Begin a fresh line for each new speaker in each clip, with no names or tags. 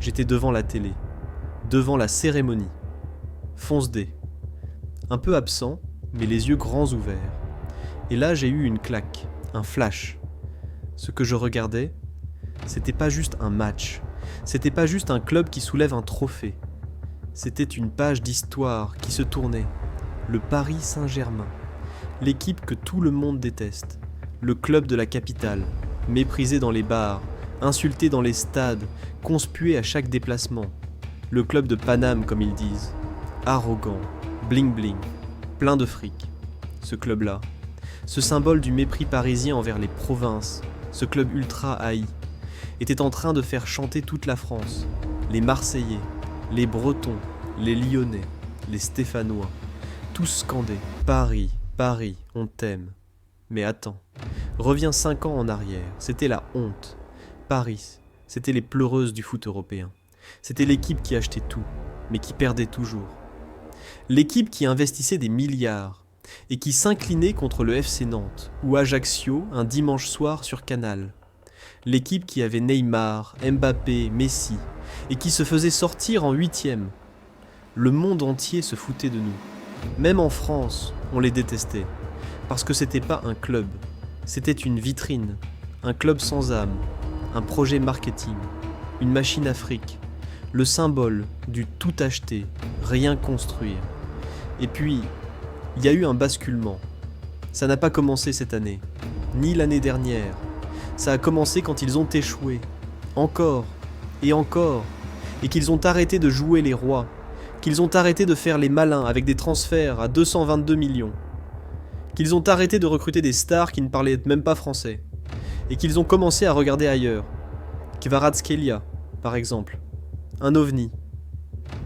J'étais devant la télé, devant la cérémonie. Fonce D. Un peu absent, mais les yeux grands ouverts. Et là, j'ai eu une claque, un flash. Ce que je regardais, c'était pas juste un match, c'était pas juste un club qui soulève un trophée. C'était une page d'histoire qui se tournait. Le Paris Saint-Germain, l'équipe que tout le monde déteste, le club de la capitale, méprisé dans les bars, insulté dans les stades, conspué à chaque déplacement. Le club de Paname, comme ils disent. Arrogant, bling-bling, plein de fric. Ce club-là. Ce symbole du mépris parisien envers les provinces, ce club ultra haï, était en train de faire chanter toute la France. Les Marseillais, les Bretons, les Lyonnais, les Stéphanois. Tous scandaient « Paris, Paris, on t'aime ». Mais attends, reviens 5 ans en arrière, c'était la honte. Paris, c'était les pleureuses du foot européen. C'était l'équipe qui achetait tout, mais qui perdait toujours. L'équipe qui investissait des milliards et qui s'inclinait contre le FC Nantes ou Ajaccio un dimanche soir sur Canal. L'équipe qui avait Neymar, Mbappé, Messi et qui se faisait sortir en 8e. Le monde entier se foutait de nous. Même en France, on les détestait. Parce que c'était pas un club, c'était une vitrine, un club sans âme, un projet marketing, une machine à fric, le symbole du tout acheter, rien construire. Et puis, il y a eu un basculement. Ça n'a pas commencé cette année, ni l'année dernière. Ça a commencé quand ils ont échoué, encore, et qu'ils ont arrêté de jouer les rois, qu'ils ont arrêté de faire les malins avec des transferts à 222 millions, qu'ils ont arrêté de recruter des stars qui ne parlaient même pas français, et qu'ils ont commencé à regarder ailleurs. Kvaratskhelia, par exemple, un ovni.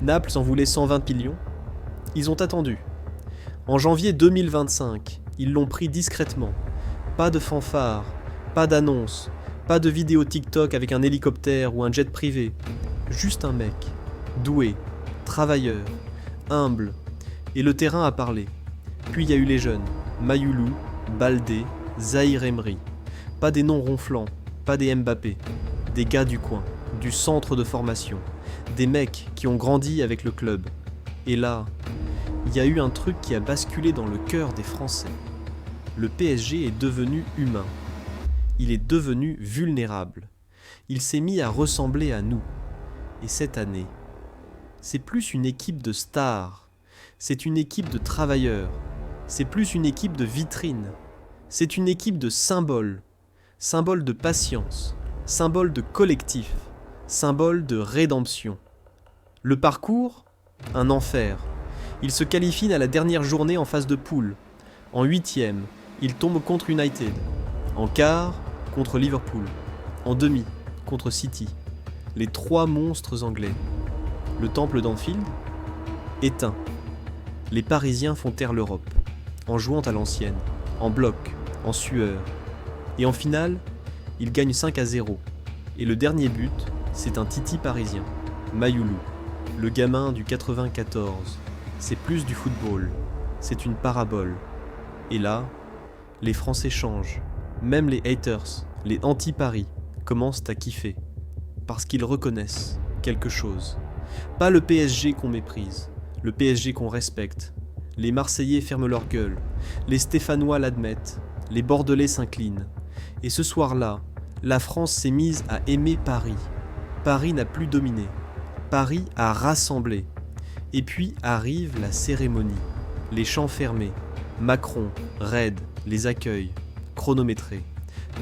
Naples en voulait 120 millions. Ils ont attendu. En janvier 2025, ils l'ont pris discrètement. Pas de fanfare, pas d'annonce, pas de vidéo TikTok avec un hélicoptère ou un jet privé. Juste un mec, doué, travailleur, humble. Et le terrain a parlé. Puis il y a eu les jeunes, Mayoulou, Baldé, Zahir Emery. Pas des noms ronflants, pas des Mbappé. Des gars du coin, du centre de formation. Des mecs qui ont grandi avec le club. Et là, il y a eu un truc qui a basculé dans le cœur des Français. Le PSG est devenu humain. Il est devenu vulnérable. Il s'est mis à ressembler à nous. Et cette année, c'est plus une équipe de stars. C'est une équipe de travailleurs. C'est plus une équipe de vitrine. C'est une équipe de symboles. Symbole de patience. Symbole de collectif. Symbole de rédemption. Le parcours, un enfer. Il se qualifie à la dernière journée en phase de poule. En 8e, il tombe contre United. En quart, contre Liverpool. En demi, contre City. Les 3 monstres anglais. Le temple d'Anfield, éteint. Les Parisiens font taire l'Europe, en jouant à l'ancienne, en bloc, en sueur. Et en finale, ils gagnent 5-0. Et le dernier but, c'est un Titi parisien, Mayoulou, le gamin du 94. C'est plus du football, c'est une parabole. Et là, les Français changent. Même les haters, les anti-Paris, commencent à kiffer. Parce qu'ils reconnaissent quelque chose. Pas le PSG qu'on méprise, le PSG qu'on respecte. Les Marseillais ferment leur gueule, les Stéphanois l'admettent, les Bordelais s'inclinent. Et ce soir-là, la France s'est mise à aimer Paris. Paris n'a plus dominé. Paris a rassemblé. Et puis arrive la cérémonie. Les chants fermés. Macron, raide, les accueille, chronométrés.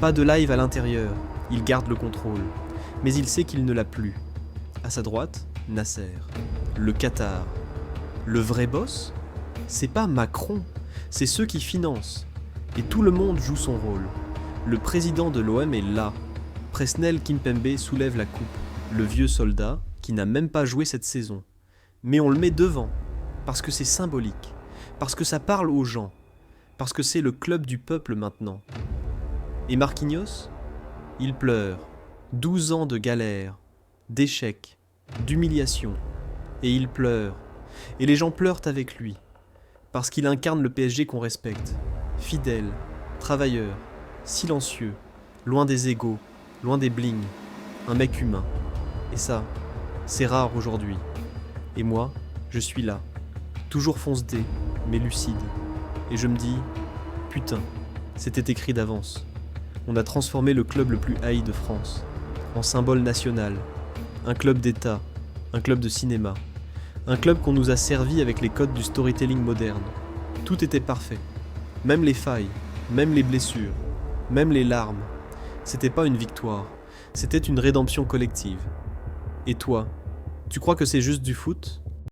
Pas de live à l'intérieur, il garde le contrôle. Mais il sait qu'il ne l'a plus. À sa droite, Nasser, le Qatar. Le vrai boss, c'est pas Macron, c'est ceux qui financent. Et tout le monde joue son rôle. Le président de l'OM est là. Presnel Kimpembe soulève la coupe. Le vieux soldat qui n'a même pas joué cette saison. Mais on le met devant, parce que c'est symbolique, parce que ça parle aux gens, parce que c'est le club du peuple maintenant. Et Marquinhos, il pleure. 12 ans de galère, d'échecs, d'humiliation. Et il pleure. Et les gens pleurent avec lui, parce qu'il incarne le PSG qu'on respecte. Fidèle, travailleur, silencieux, loin des égos, loin des blings, un mec humain. Et ça C'est rare aujourd'hui. Et moi, je suis là, toujours fonce-dé, mais lucide. Et je me dis, putain, c'était écrit d'avance. On a transformé le club le plus haï de France, en symbole national, un club d'État, un club de cinéma, un club qu'on nous a servi avec les codes du storytelling moderne. Tout était parfait, même les failles, même les blessures, même les larmes. C'était pas une victoire, c'était une rédemption collective. Et toi, tu crois que c'est juste du foot ?